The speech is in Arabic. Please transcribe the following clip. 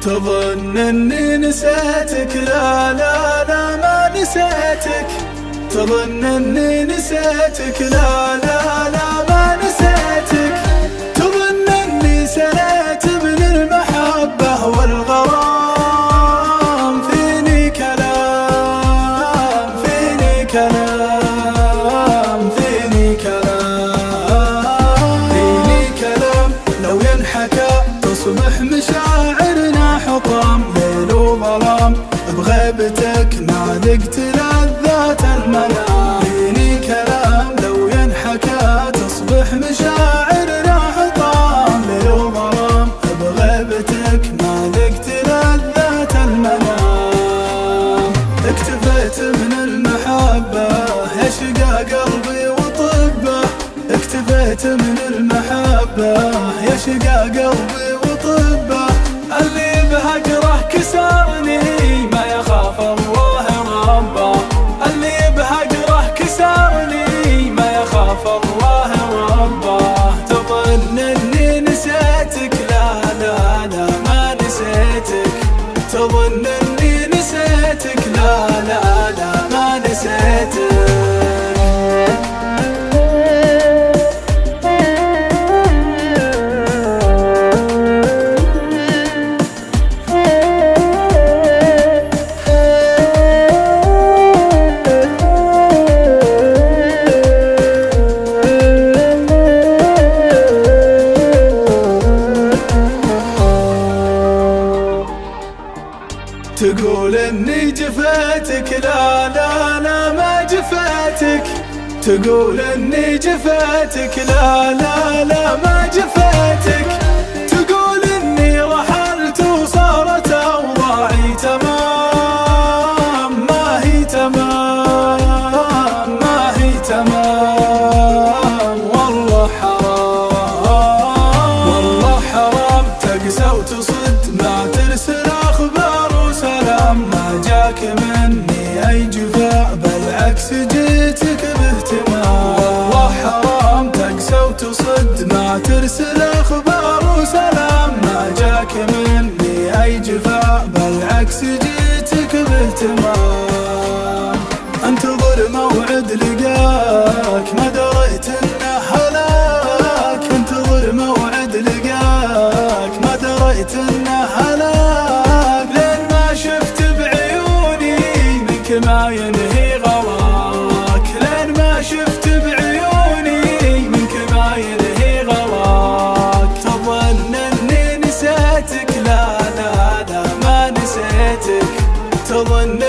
تظن اني نسيتك، لا لا لا ما نسيتك. تظن اني نسيتك، لا لا لا ما نسيتك. تظن اني سليت من المحبة والغرام. فيني كلام، فيني كلام، فيني كلام، فيني كلام لو ينحكى تصبح مشاعرنا حطام. ليل وظلام بغيبتك ما ذقت لذات المنام. فيني كلام لو ينحكى تصبح مشاعرنا حطام. ليل وظلام بغيبتك ما ذقت لذات المنام. اكتفيت من المحبة يا شقا قلبي وطبه. اكتفيت من المحبة يا شقا قلبي وطبه. اللي بهجره كسرني ما يخاف الله ربه. اللي بهجره كسرني ما يخاف الله ربه. تظن اني نسيتك، لا لا لا ما نسيتك. تظن اني نسيتك، لا لا لا ما نسيتك. تقول اني جفيتك، لا لا لا ما جفيتك. تقول اني جفيتك، لا لا لا ما جفيتك. تقول اني رحلت وصارت اوضاعي تمام. ما هي تمام، ما هي تمام. والله حرام، والله حرام تقسى وتصد ما ترسل اخبار وسلام. ما جاك مني اي جفاء بالعكس جيتك باهتمام. والله حرام تقسى وتصد ما ترسل اخبار وسلام. ما جاك مني اي جفاء بالعكس جيتك باهتمام. انتظر موعد لقاك ما دريت انه هلاك. انتظر موعد لقاك ما دريت انه هلاك. لين ما شفت بعيوني منك ما ينهي غواك. لين ما شفت بعيوني منك ما ينهي غواك. تظن اني نسيتك، لا لا لا ما نسيتك. تظن